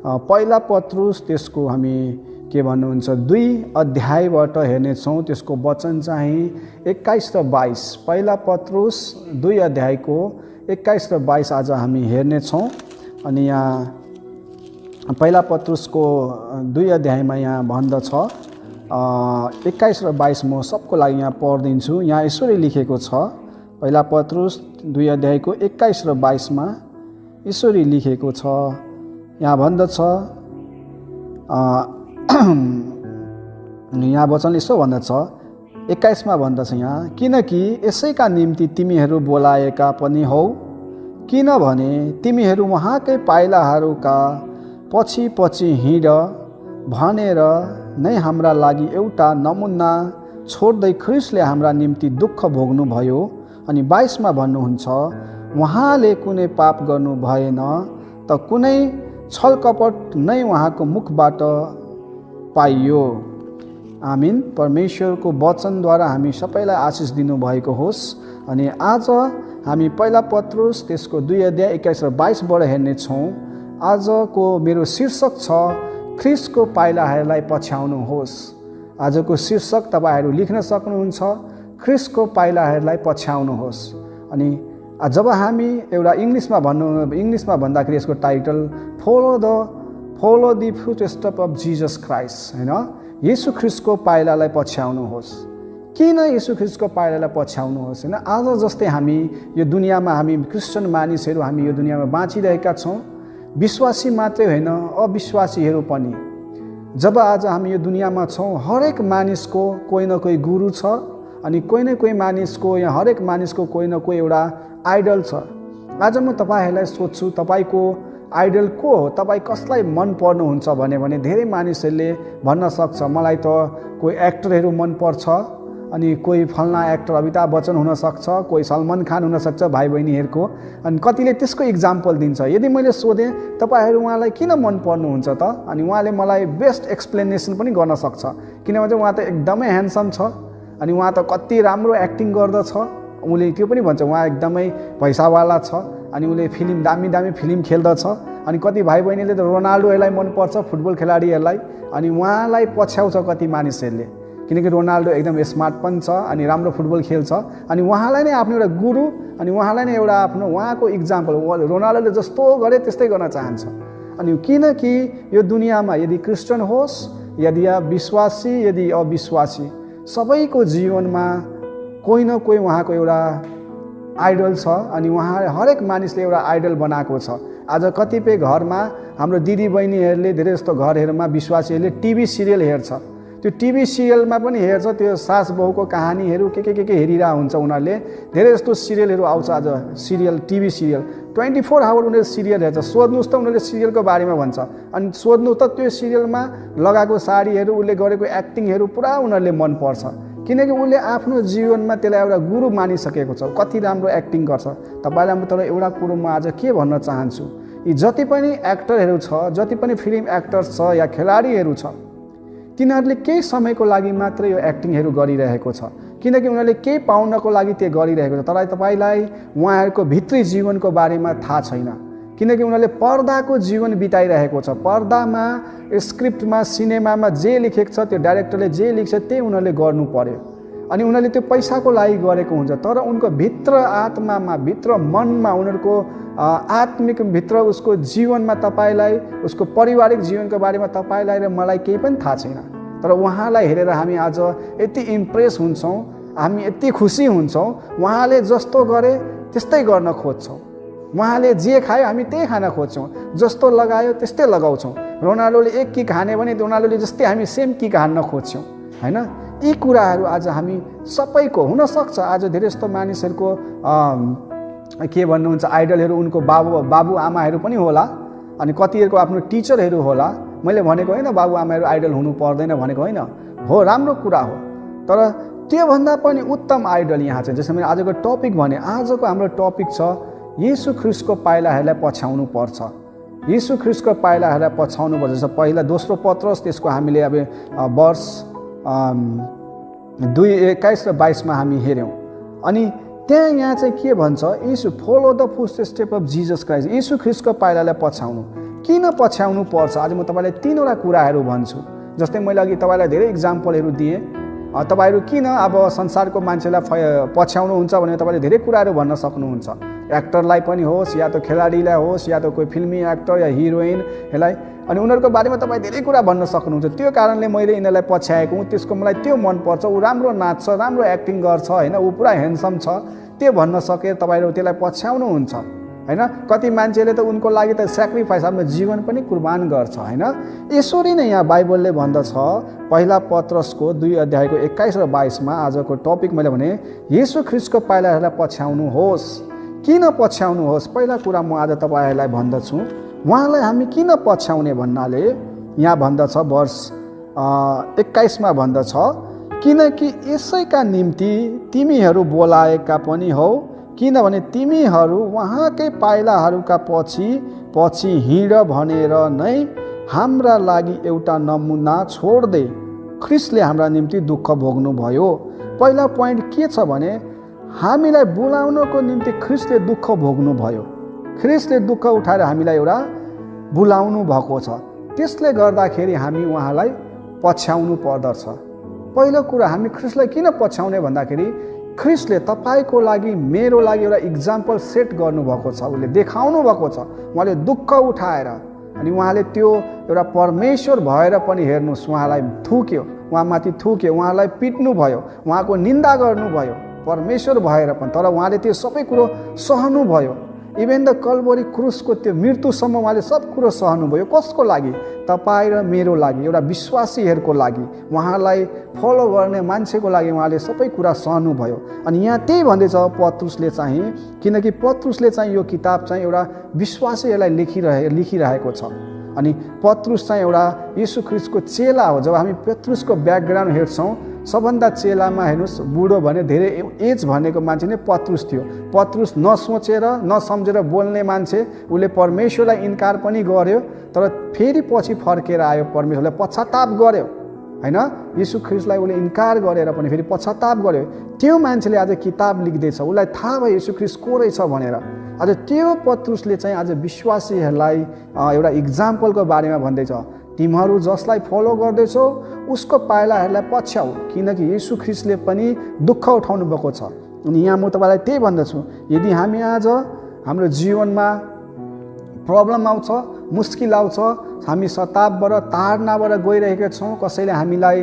पहिला पत्रुस त्यसको हामी के भन्नुहुन्छ 2 अध्यायबाट हेर्नेछौँ। त्यसको वचन चाहिँ 21 र 22। पहिला पत्रुस 2 अध्यायको 21 र 22 आज हामी हेर्नेछौँ। अनि यहाँ पहिला पत्रुसको 2 अध्यायमा यहाँ भन्दछ 21 र 22 म सबको लागि यहाँ पढिदिन्छु। यहाँ यसरी लेखेको छ, पहिला पत्रुस 2 अध्यायको 21 र 22मा यसरी लेखेको छ। यहाँ भन्दछ यहाँ वचन यसो भन्दछ 21मा भन्दछ यहाँ, किनकि यसैका निम्ति तिमीहरू बोलाएका पनि हौ, किनभने तिमीहरू उहाँकै पाइलाहरूका पछि पछि हिँड भनेर नै हाम्रा लागि एउटा नमुना छोड्दै ख्रीष्टले हाम्रा निम्ति दुःख भोग्नुभयो। अनि 22मा भन्नुहुन्छ, उहाँले कुनै पाप गर्नु भएन, त कुनै छलकपट नै उहाँको मुखबाट पाइयो। आमिन। परमेश्वरको वचनद्वारा हामी सबैलाई आशिष दिनुभएको होस्। अनि आज हामी पहिला पत्रुस त्यसको 2 अध्याय 21 र 22बाट हेर्नेछौँ। आजको मेरो शीर्षक छ ख्रीष्टको पाइलाहरूलाई पछ्याउनुहोस्। आजको शीर्षक तपाईँहरू लेख्न सक्नुहुन्छ, ख्रीष्टको पाइलाहरूलाई पछ्याउनुहोस्। अनि जब हामी एउटा इङ्ग्लिसमा भन्दाखेरि यसको title follow the footstep of Jesus Christ, होइन, येशू ख्रीष्टको पाइलालाई पछ्याउनुहोस्। किन येशू ख्रीष्टको पाइलालाई पछ्याउनुहोस्? होइन, आज जस्तै हामी यो दुनियाँमा हामी क्रिस्चियन मानिसहरू हामी यो दुनियाँमा बाँचिरहेका छौँ। विश्वासी मात्रै होइन, अविश्वासीहरू पनि। जब आज हामी यो दुनियाँमा छौँ, हरेक मानिसको कोही न कोही गुरु छ। अनि कोही न कोही मानिसको या हरेक मानिसको कोही न कोही एउटा आइडल छ। आज म तपाईँहरूलाई सोध्छु, तपाईँको आइडल को हो? तपाईँ कसलाई मन पर्नुहुन्छ भने धेरै मानिसहरूले भन्न सक्छ, मलाई त कोही एक्टरहरू मनपर्छ, अनि कोही फल्ना एक्टर अमिताभ बच्चन हुनसक्छ, कोही सलमान खान हुनसक्छ भाइ बहिनीहरूको। अनि कतिले त्यसको इक्जाम्पल दिन्छ। यदि मैले सोधेँ तपाईँहरू उहाँलाई किन मन पर्नुहुन्छ त, अनि उहाँले मलाई बेस्ट एक्सप्लेनेसन पनि गर्न सक्छ। किनभने चाहिँ उहाँ त एकदमै ह्यान्डसम छ, अनि उहाँ त कति राम्रो एक्टिङ गर्दछ। उसले त्यो पनि भन्छ उहाँ एकदमै पैसावाला छ, अनि उसले फिल्म दामी दामी फिल्म खेल्दछ। अनि कति भाइ बहिनीले त रोनाल्डोलाई मनपर्छ, फुटबल खेलाडीहरूलाई, अनि उहाँलाई पछ्याउँछ कति मानिसहरूले, किनकि रोनाल्डो एकदम स्मार्ट पनि छ अनि राम्रो फुटबल खेल्छ। अनि उहाँलाई नै आफ्नो एउटा गुरु, अनि उहाँलाई नै एउटा आफ्नो उहाँको इक्जाम्पल, रोनाल्डोले जस्तो गरे त्यस्तै गर्न चाहन्छ। अनि किनकि यो दुनियाँमा यदि क्रिस्चियन होस्, यदि विश्वासी, यदि अविश्वासी, सबैको जीवनमा कोही न कोही उहाँको एउटा आइडल छ। अनि उहाँ हरेक मानिसले एउटा आइडल बनाएको छ। आज कतिपय घरमा हाम्रो दिदी बहिनीहरूले धेरै जस्तो घरहरूमा विश्वासीहरूले टिभी सिरियल हेर्छ। त्यो टिभी सिरियलमा पनि हेर्छ, त्यो सास बहुको कहानीहरू के हेरिरहेको हुन्छ। उनीहरूले धेरै जस्तो सिरियलहरू आउँछ आज, सिरियल टिभी सिरियल 24 आवर उनीहरूले सिरियल हेर्छ। सोध्नुहोस् त उनीहरूले सिरियलको बारेमा भन्छ, अनि सोध्नुहोस् त त्यो सिरियलमा लगाएको साडीहरू, उसले गरेको एक्टिङहरू पुरा उनीहरूले मनपर्छ, किनकि उसले आफ्नो जीवनमा त्यसलाई एउटा गुरु मानिसकेको छ। कति राम्रो एक्टिङ गर्छ। तपाईँलाई म तर एउटा कुरो म आज के भन्न चाहन्छु, यी जति पनि एक्टरहरू छ, जति पनि फिल्म एक्टर्स छ या खेलाडीहरू छ, तिनीहरूले केही समयको लागि मात्र यो एक्टिङहरू गरिरहेको छ, किनकि उनीहरूले केही पाउनको लागि त्यो गरिरहेको छ। तर तपाईँलाई उहाँहरूको भित्री जीवनको बारेमा थाहा छैन, किनकि उनीहरूले पर्दाको जीवन बिताइरहेको छ। पर्दामा, स्क्रिप्टमा, सिनेमामा जे लेखेको छ, त्यो डाइरेक्टरले जे लेख्छ त्यही उनीहरूले गर्नु पर्यो। अनि उनीहरूले त्यो पैसाको लागि गरेको हुन्छ, तर उनको भित्र आत्मामा, भित्र मनमा, उनीहरूको आत्मिक भित्र उसको जीवनमा तपाईँलाई, उसको पारिवारिक जीवनको बारेमा तपाईँलाई र मलाई केही पनि थाहा छैन। तर उहाँलाई हेरेर हामी आज यति इम्प्रेस हुन्छौँ, हामी यति खुसी हुन्छौँ। उहाँले जस्तो गरे त्यस्तै गर्न खोज्छौँ, उहाँले जे खायो हामी त्यही खान खोज्छौँ, जस्तो लगायो त्यस्तै लगाउँछौँ। रोनाल्डोले एक किक हान्यो भने रोनाल्डोले जस्तै हामी सेम किक हान्न खोज्छौँ, होइन? यी कुराहरू आज हामी सबैको हुनसक्छ। आज धेरै जस्तो मानिसहरूको के भन्नुहुन्छ आइडलहरू उनको बाबु आमाहरू पनि होला, अनि कतिहरूको आफ्नो टिचरहरू होला। मैले भनेको होइन बाबु आमाहरू आइडल हुनु पर्दैन भनेको होइन, हो राम्रो कुरा हो। तर त्योभन्दा पनि उत्तम आइडल यहाँ चाहिँ, जस्तो मैले आजको टपिक भने, आजको हाम्रो टपिक छ येशू ख्रिस्टको पाइलाहरूलाई पछ्याउनु पर्छ। येशू ख्रिस्टको पाइलाहरूलाई पछ्याउनु पर्छ। जस्तो पहिला दोस्रो पत्रस, त्यसको हामीले अब वर्ष 2:21 र 22 हामी हेऱ्यौँ। अनि त्यहाँ यहाँ चाहिँ के भन्छ, Yeshu follow the footstep of Jesus Christ. Yeshu ख्रिस्टको पाइलालाई पछ्याउनु, किन पछ्याउनु पर्छ? आज म तपाईँलाई 3वटा कुराहरू भन्छु। जस्तै मैले अघि तपाईँलाई धेरै इक्जाम्पलहरू दिएँ। तपाईँहरू किन अब संसारको मान्छेलाई पछ्याउनुहुन्छ भने तपाईँले धेरै कुराहरू भन्न सक्नुहुन्छ। एक्टरलाई पनि होस्, या त खेलाडीलाई होस्, या त कोही फिल्मी एक्टर या हिरोइनलाई, अनि उनीहरूको बारेमा तपाईँ धेरै कुरा भन्न सक्नुहुन्छ। त्यो कारणले मैले यिनीहरूलाई पछ्याएको हुँ, त्यसको मलाई त्यो मनपर्छ, ऊ राम्रो नाच्छ, राम्रो एक्टिङ गर्छ, होइन, ऊ पुरा ह्यान्डसम छ, त्यो भन्न सके तपाईँहरू त्यसलाई पछ्याउनुहुन्छ, होइन? कति मान्छेले त उनको लागि त सेक्रिफाइस, आफ्नो जीवन पनि कुर्बान गर्छ, होइन? यसरी नै यहाँ बाइबलले भन्दछ पहिला पत्रसको 2:21 र 22 आजको टपिक मैले भने येशू ख्रिस्टको पाइलाहरूलाई पछ्याउनुहोस्। किन पछ्याउनुहोस्? पहिला कुरा म आज तपाईँहरूलाई भन्दछु, उहाँलाई हामी किन पछ्याउने भन्नाले यहाँ भन्दछ वर्ष 21 भन्दछ, किनकि यसैका निम्ति तिमीहरू बोलाएका पनि हौ, किनभने तिमीहरू उहाँकै पाइलाहरूका पछि हिँड भनेर नै हाम्रा लागि एउटा नमुना छोड्दै ख्रिस्टले हाम्रा निम्ति दुःख भोग्नुभयो। पहिला पोइन्ट के छ भने हामीलाई बोलाउनको निम्ति ख्रिस्टले दुःख भोग्नुभयो। ख्रिस्टले दुःख उठाएर हामीलाई एउटा बोलाउनु भएको छ। त्यसले गर्दाखेरि हामी उहाँलाई पछ्याउनु पर्दछ। पहिलो कुरा हामी ख्रिस्टलाई किन पछ्याउने भन्दाखेरि ख्रिस्टले तपाईँको लागि, मेरो लागि एउटा इक्जाम्पल सेट गर्नुभएको छ, उसले देखाउनु भएको छ। उहाँले दुःख उठाएर, अनि उहाँले त्यो एउटा परमेश्वर भएर पनि हेर्नुहोस् उहाँलाई थुक्यो, उहाँमाथि थुक्यो, उहाँलाई पिट्नु भयो, उहाँको निन्दा गर्नुभयो परमेश्वर भएर पनि, तर उहाँले त्यो सबै कुरो सहनुभयो। इभेन द कल्भरी क्रुसको त्यो मृत्युसम्म उहाँले सब कुरो सहनुभयो। कसको लागि? तपाईँ र मेरो लागि, एउटा विश्वासीहरूको लागि, उहाँलाई फलो गर्ने मान्छेको लागि उहाँले सबै कुरा सहनुभयो। अनि यहाँ त्यही भन्दैछ पत्रुसले चाहिँ, किनकि पत्रुसले चाहिँ यो किताब चाहिँ एउटा विश्वासीहरूलाई लेखिरहेको छ। अनि पत्रुस चाहिँ एउटा येशू ख्रिस्टको चेला हो। जब हामी पत्रुसको ब्याकग्राउन्ड हेर्छौँ, सबभन्दा चेलामा हेर्नुहोस् बुढो भने धेरै एज भनेको मान्छे नै पत्रुस थियो। पत्रुस नसोचेर नसम्झेर बोल्ने मान्छे, उसले परमेश्वरलाई इन्कार पनि गर्यो, तर फेरि पछि फर्केर आयो, परमेश्वरलाई पश्चाताप गर्यो होइन। यीशु ख्रीष्टलाई उसले इन्कार गरेर पनि फेरि पश्चाताप गर्यो। त्यो मान्छेले आज किताब लेख्दैछ, उसलाई थाहा भयो यीशु ख्रीष्ट को रहेछ भनेर। आज त्यो पत्रुसले चाहिँ आज विश्वासीहरूलाई एउटा इक्जाम्पलको बारेमा भन्दैछ, तिमीहरू जसलाई फलो गर्दैछौ उसको पाइलाहरूलाई पछ्याऊ, किनकि यीशु ख्रीष्टले पनि दुःख उठाउनु भएको छ। अनि यहाँ म तपाईँलाई त्यही भन्दछु, यदि हामी आज हाम्रो जीवनमा प्रब्लम आउँछ, मुस्किल आउँछ, हामी सतापबाट ताडनाबाट गइरहेका छौँ, कसैले हामीलाई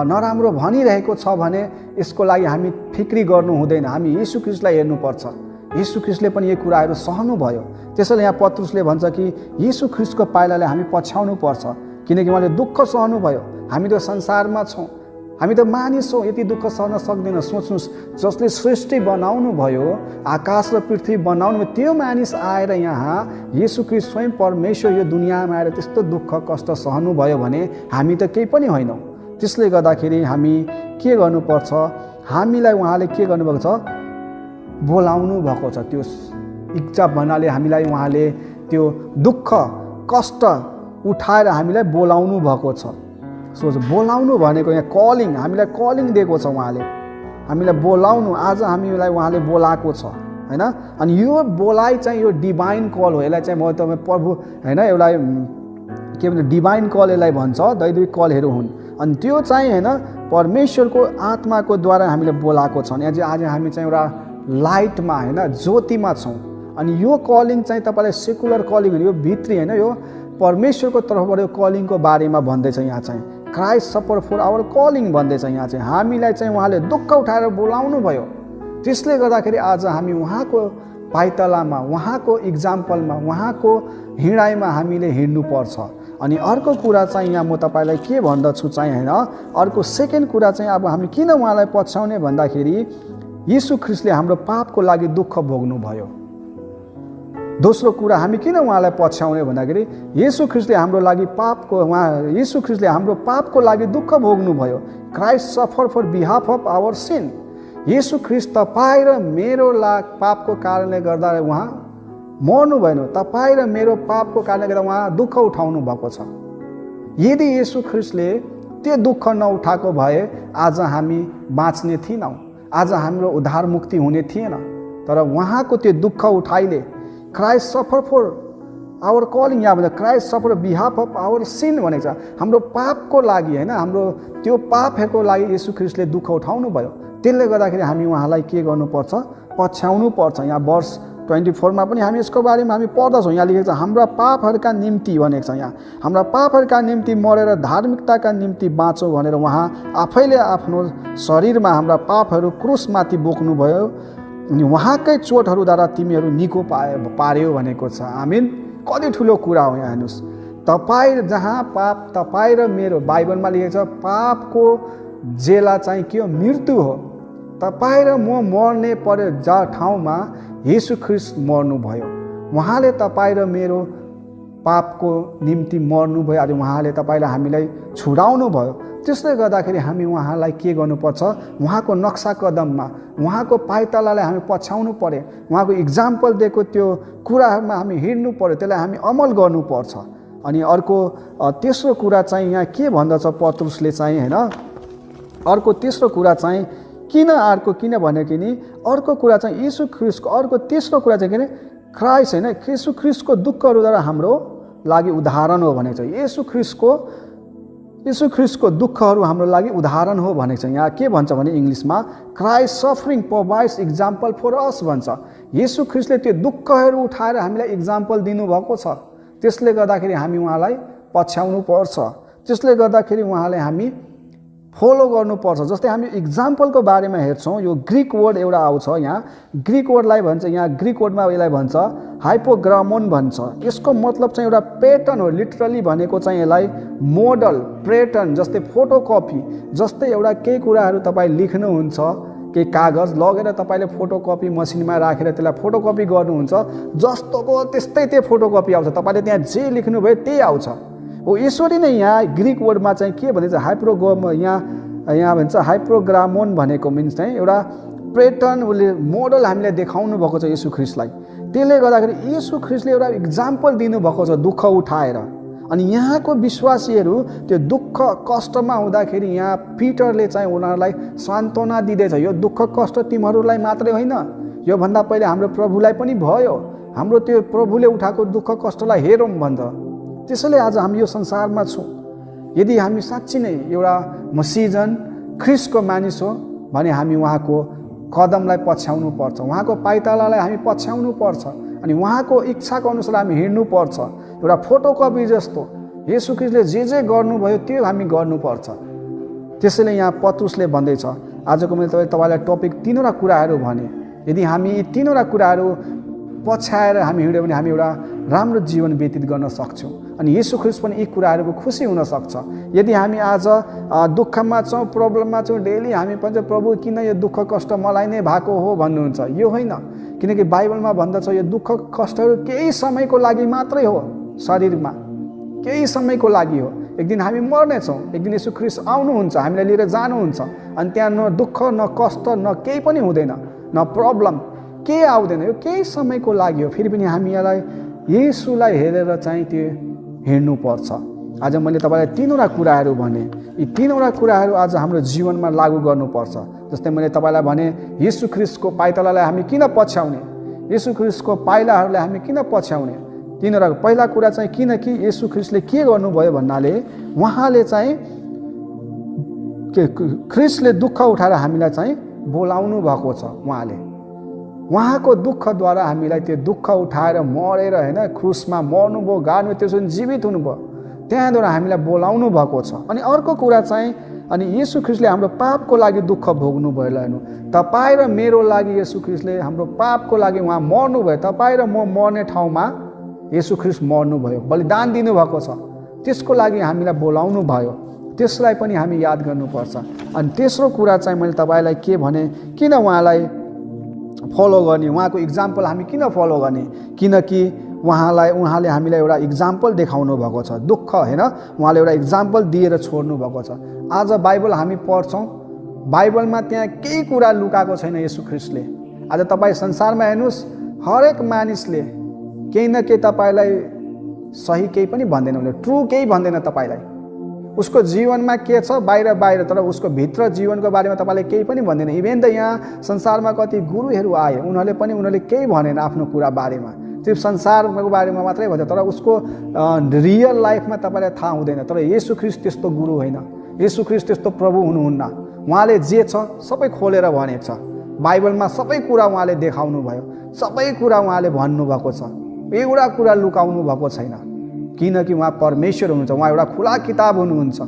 नराम्रो भनिरहेको छ भने यसको लागि हामी फिक्री गर्नु हुँदैन। हामी यीशु ख्रीष्टलाई हेर्नुपर्छ। यीशु ख्रीष्टले पनि यो कुराहरू सहनुभयो। त्यसैले यहाँ पत्रुसले भन्छ कि यीशु ख्रीष्टको पाइलाले हामी पछ्याउनु पर्छ, किनकि उहाँले दुःख सहनुभयो। हामी त संसारमा छौँ, हामी त मानिस छौँ, यति दुःख सहन सक्दैन। सोच्नुहोस्, जसले सृष्टि बनाउनु भयो, आकाश र पृथ्वी बनाउनु भयो, त्यो मानिस आएर यहाँ यीशु ख्रीष्ट स्वयं परमेश्वर यो दुनियाँमा आएर त्यस्तो दुःख कष्ट सहनुभयो भने हामी त केही पनि होइनौँ। त्यसले गर्दाखेरि हामी के गर्नुपर्छ, हामीलाई उहाँले के गर्नुभएको छ, बोलाउनु भएको छ। त्यो इच्छा भन्नाले हामीलाई उहाँले त्यो दुःख कष्ट उठाएर हामीलाई बोलाउनु भएको छ। सोच, बोलाउनु भनेको यहाँ कलिङ, हामीलाई कलिङ दिएको छ उहाँले, हामीलाई बोलाउनु। आज हामीलाई उहाँले बोलाएको छ होइन। अनि यो बोलाइ चाहिँ यो डिभाइन कल हो। यसलाई चाहिँ म तपाईँ प्रभु होइन, एउटा के भन्छ डिभाइन कल यसलाई भन्छ, दैविक कलहरू हुन्। अनि त्यो चाहिँ होइन परमेश्वरको आत्माको द्वारा हामीले बोलाएको छ। अनि आज हामी चाहिँ एउटा लाइटमा होइन, ज्योतिमा छौँ। अनि यो कलिङ चाहिँ तपाईँलाई सेकुलर कलिङ हो, यो भित्री होइन, यो परमेश्वरको तर्फबाट यो कलिङको बारेमा भन्दैछ। यहाँ चाहिँ Christ suffer for our calling भन्दैछ। यहाँ चाहिँ हामीलाई चाहिँ उहाँले दुःख उठाएर बोलाउनु भयो। त्यसले गर्दाखेरि आज हामी उहाँको पाइतलामा, उहाँको इक्जाम्पलमा, उहाँको हिँडाइमा हामीले हिँड्नुपर्छ। अनि अर्को कुरा चाहिँ यहाँ म तपाईँलाई के भन्दछु चाहिँ होइन, अर्को सेकेन्ड कुरा चाहिँ अब हामी किन उहाँलाई पछ्याउने भन्दाखेरि यीशु ख्रीष्टले हाम्रो पापको लागि दुःख भोग्नुभयो। दोस्रो कुरा हामी किन उहाँलाई पछ्याउने भन्दाखेरि यीशु ख्रीष्टले हाम्रो लागि यीशु ख्रीष्टले हाम्रो पापको लागि दुःख भोग्नुभयो। Christ suffer for behalf of our sin. Yeshu Khrista तपाईँ र मेरो पापको कारणले गर्दा उहाँ मर्नु भएन, तपाईँ र मेरो पापको कारणले गर्दा उहाँ दुःख उठाउनु भएको छ। यदि यीशु ख्रीष्टले त्यो दुःख नउठाएको भए आज हामी बाँच्ने थिएनौँ, आज हाम्रो उद्धार मुक्ति हुने थिएन। तर उहाँको त्यो दुःख उठाइले Christ suffer for our calling, यहाँ भन्छ Christ suffer behalf of our sin भनेको छ। हाम्रो पापको लागि होइन, हाम्रो त्यो पापहरूको लागि यीशु ख्रीष्टले दुःख उठाउनु भयो। त्यसले गर्दाखेरि हामी उहाँलाई के गर्नुपर्छ, पछ्याउनु पर्छ। यहाँ वर्ष 24 पनि हामी यसको बारेमा हामी पढ्दछौँ। यहाँ लेखेको छ हाम्रा पापहरूका निम्ति भनेको छ। यहाँ हाम्रा पापहरूका निम्ति मरेर धार्मिकताका निम्ति बाँचौँ भनेर उहाँ आफैले आफ्नो शरीरमा हाम्रा पापहरू क्रुसमाथि बोक्नुभयो। अनि उहाँकै चोटहरूद्वारा तिमीहरू निको पार्यो भनेको छ। आमिन। कति ठुलो कुरा हो। यहाँ हेर्नुहोस्, तपाईँ जहाँ पाप, तपाईँ र मेरो बाइबलमा लेखेको छ पापको जेला चाहिँ के हो, मृत्यु हो। तपाईँ र म मर्ने पर्यो जहाँ ठाउँमा यीशु ख्रीष्ट मर्नुभयो। उहाँले तपाईँ र मेरो पापको निम्ति मर्नुभयो। आज उहाँले तपाईँलाई हामीलाई छुडाउनु भयो। त्यसले गर्दाखेरि हामी उहाँलाई के गर्नुपर्छ, उहाँको नक्सा कदममा, उहाँको पाइतलालाई हामी पछ्याउनु पर्यो। उहाँको इक्जाम्पल दिएको त्यो कुराहरूमा हामी हिँड्नु पर्यो, त्यसलाई हामी अमल गर्नुपर्छ। अनि अर्को तेस्रो कुरा चाहिँ यहाँ के भन्दछ पत्रुसले चाहिँ होइन, अर्को तेस्रो कुरा चाहिँ किन भनेको नि अर्को कुरा चाहिँ यीशु ख्रीष्टको अर्को तेस्रो कुरा चाहिँ के अरे क्राइस्ट होइन, यीशु ख्रीष्टको दुःखहरूद्वारा हाम्रो लागि उदाहरण हो भनेको छ। यीशु ख्रीष्टको दुःखहरू हाम्रो लागि उदाहरण हो भनेको छ। यहाँ के भन्छ भने इङ्ग्लिसमा Christ suffering provides example for us भन्छ। यीशु ख्रीष्टले त्यो दुःखहरू उठाएर हामीलाई इक्जाम्पल दिनुभएको छ। त्यसले गर्दाखेरि हामी उहाँलाई पछ्याउनु पर्छ। त्यसले गर्दाखेरि उहाँलाई हामी फलो गर्नुपर्छ। जस्तै हामी इक्जाम्पलको बारेमा हेर्छौँ, यो ग्रिक वर्ड एउटा आउँछ। यहाँ ग्रिक वर्डलाई भन्छ, यहाँ ग्रिक वर्डमा यसलाई भन्छ हाइपोग्रामोन भन्छ। यसको मतलब चाहिँ एउटा पेटर्न हो। लिटरली भनेको चाहिँ यसलाई मोडल, पेटर्न, जस्तै फोटोकपी। जस्तै एउटा केही कुराहरू तपाईँ लेख्नुहुन्छ, केही कागज लगेर तपाईँले फोटोकपी मसिनमा राखेर त्यसलाई फोटोकपी गर्नुहुन्छ, जस्तोको त्यस्तै त्यो फोटोकपी आउँछ। तपाईँले त्यहाँ जे लेख्नुभयो त्यही आउँछ। हो यसरी नै यहाँ ग्रिक वर्डमा चाहिँ के भनिन्छ, हाइपोग्राम, यहाँ यहाँ भन्छ हाइप्रोग्रामोन भनेको मिन्स चाहिँ एउटा प्याटर्न उसले मोडल हामीलाई देखाउनु भएको छ येशू ख्रीष्टलाई। त्यसले गर्दाखेरि येशू ख्रीष्टले एउटा इक्जाम्पल दिनुभएको छ दुःख उठाएर। अनि यहाँको विश्वासीहरू त्यो दुःख कष्टमा हुँदाखेरि यहाँ पिटरले चाहिँ उनीहरूलाई सान्त्वना दिँदैछ, यो दुःख कष्ट तिमीहरूलाई मात्रै होइन, योभन्दा पहिले हाम्रो प्रभुलाई पनि भयो, हाम्रो त्यो प्रभुले उठाएको दुःख कष्टलाई हेरौँ भन्छ। त्यसैले आज हामी यो संसारमा छौँ, यदि हामी साँच्ची नै एउटा मसिजन ख्रीष्टको मानिस हो भने हामी उहाँको कदमलाई पछ्याउनु पर्छ, उहाँको पाइतालालाई हामी पछ्याउनु पर्छ अनि उहाँको इच्छाको अनुसार हामी हिँड्नु पर्छ। एउटा फोटोकपी जस्तो येशू ख्रीष्टले जे गर्नुभयो त्यो हामी गर्नुपर्छ। त्यसैले यहाँ पत्रुसले भन्दैछ, आजको मैले तपाईँलाई टपिक 3वटा कुराहरू भने, यदि हामी यी 3वटा कुराहरू पछ्याएर हामी हिँड्यौँ भने हामी एउटा राम्रो जीवन व्यतीत गर्न सक्छौँ अनि येशू ख्रीष्ट पनि यी कुराहरूको खुसी हुन सक्छ। यदि हामी आज दुःखमा छौँ, प्रब्लममा छौँ, डेली हामी भन्छ प्रभु किन यो दुःख कष्ट मलाई नै भएको हो भन्नुहुन्छ, यो होइन। किनकि बाइबलमा भन्दछ यो दुःख कष्टहरू केही समयको लागि मात्रै हो, शरीरमा केही समयको लागि हो। एक दिन हामी मर्नेछौँ, एक दिन येशू ख्रीष्ट आउनुहुन्छ, हामीलाई लिएर जानुहुन्छ अनि त्यहाँ न दुःख न कष्ट न केही पनि हुँदैन, न प्रब्लम केही आउँदैन, यो केही समयको लागि हो। फेरि पनि हामी यसलाई येशूलाई हेरेर चाहिँ त्यो हिँड्नुपर्छ। आज मैले तपाईँलाई 3वटा कुराहरू भने, यी 3वटा कुराहरू आज हाम्रो जीवनमा लागू गर्नुपर्छ। जस्तै मैले तपाईँलाई भने येशू ख्रीष्टको पाइतालालाई हामी किन पछ्याउने, येशू ख्रीष्टको पाइलाहरूलाई हामी किन पछ्याउने। 3वटा पहिला कुरा चाहिँ किनकि येशू ख्रीष्टले के गर्नुभयो भन्नाले उहाँले चाहिँ ख्रीष्टले दुःख उठाएर हामीलाई चाहिँ बोलाउनु भएको छ। उहाँको दुःखद्वारा हामीलाई त्यो दुःख उठाएर मरेर होइन क्रुसमा मर्नुभयो, गाड्नुभयो, त्यसपछि जीवित हुनुभयो, त्यहाँद्वारा हामीलाई बोलाउनु भएको छ। अनि अर्को कुरा चाहिँ अनि येशू ख्रीष्टले हाम्रो पापको लागि दुःख भोग्नु भयो। हेर्नु, तपाईँ र मेरो लागि येशू ख्रीष्टले हाम्रो पापको लागि उहाँ मर्नुभयो। तपाईँ र म मर्ने ठाउँमा येशू ख्रीष्ट मर्नुभयो, बलिदान दिनुभएको छ, त्यसको लागि हामीलाई बोलाउनु भयो। त्यसलाई पनि हामी याद गर्नुपर्छ। अनि तेस्रो कुरा चाहिँ मैले तपाईँलाई के भने, किन उहाँलाई फलो गर्ने, उहाँको इक्जाम्पल हामी किन फलो गर्ने, किनकि उहाँले हामीलाई एउटा इक्जाम्पल देखाउनु भएको छ। दुःख होइन, उहाँले एउटा इक्जाम्पल दिएर छोड्नु भएको छ। आज बाइबल हामी पढ्छौँ, बाइबलमा त्यहाँ केही कुरा लुकाएको छैन येशू ख्रीष्टले। आज तपाईँ संसारमा हेर्नुहोस्, हरेक मानिसले केही न केही तपाईँलाई सही केही पनि भन्दैन, उसले ट्रु केही भन्दैन तपाईँलाई। उसको जीवनमा के छ बाहिर, तर उसको भित्र जीवनको बारेमा तपाईँले केही पनि भन्दैन। इभेन त यहाँ संसारमा कति गुरुहरू आए, उनीहरूले केही भनेन आफ्नो कुरा बारेमा, सिर्फ संसारको बारेमा मात्रै भन्छ, तर उसको रियल लाइफमा तपाईँलाई थाहा हुँदैन। तर येशू ख्रीष्ट त्यस्तो गुरु होइन, येशू ख्रीष्ट त्यस्तो प्रभु हुनुहुन्न। उहाँले जे छ सबै खोलेर भनेको छ, बाइबलमा सबै कुरा उहाँले देखाउनु भयो, सबै कुरा उहाँले भन्नुभएको छ, एउटा कुरा लुकाउनु भएको छैन। किनकि उहाँ परमेश्वर हुनुहुन्छ, उहाँ एउटा खुला किताब हुनुहुन्छ।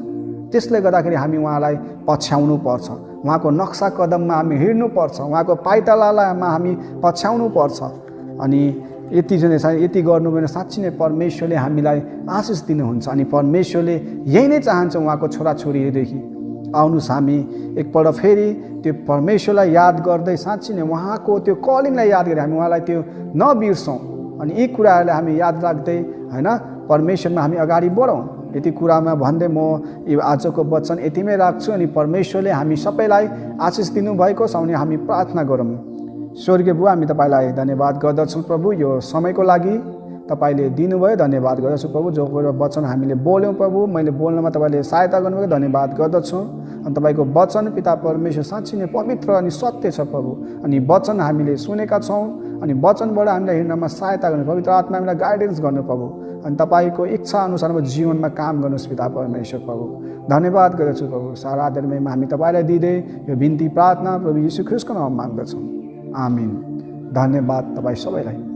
त्यसले गर्दाखेरि हामी उहाँलाई पछ्याउनु पर्छ, उहाँको नक्सा कदममा हामी हिँड्नुपर्छ, उहाँको पाइतालामा हामी पछ्याउनु पर्छ। अनि यति गर्नु भने साँच्चै नै परमेश्वरले हामीलाई आशिष दिनुहुन्छ। अनि परमेश्वरले यही नै चाहन्छ उहाँको छोराछोरीदेखि। आउनुहोस् हामी एकपल्ट फेरि त्यो परमेश्वरलाई याद गर्दै साँच्चै नै उहाँको त्यो कलिङलाई याद गरी हामी उहाँलाई त्यो नबिर्सौँ। अनि यी कुराहरूलाई हामी याद राख्दै होइन परमेश्वरमा हामी अगाडि बढौँ। यति कुरामा भन्दै म यो आजको वचन यतिमै राख्छु। अनि परमेश्वरले हामी सबैलाई आशिष दिनुभएको छ भने हामी प्रार्थना गरौँ। स्वर्गीय बुबा, हामी तपाईँलाई धन्यवाद गर्दछौँ प्रभु, यो समयको लागि तपाईँले दिनुभयो, धन्यवाद गर्दछु प्रभु। जो वचन हामीले बोल्यौँ प्रभु, मैले बोल्नमा तपाईँले सहायता गर्नुभयो, धन्यवाद गर्दछु। अनि तपाईँको वचन पिता परमेश्वर साँच्चै नै पवित्र अनि सत्य छ प्रभु। अनि वचन हामीले सुनेका छौँ, अनि वचनबाट हामीलाई हिँड्नमा सहायता गर्नु, पवित्र आत्मा हामीलाई गाइडेन्स गर्नु प्रभु। अनि तपाईँको इच्छा अनुसारमा जीवनमा काम गर्नुहोस् पिता परमेश्वर प्रभु। धन्यवाद गर्दछु प्रभु। सारा आदरणीयमा हामी तपाईँलाई दिँदै यो बिन्ती प्रार्थना प्रभु यीशु ख्रीष्टको नाममा माग्दछौँ, आमिन। धन्यवाद तपाईँ सबैलाई।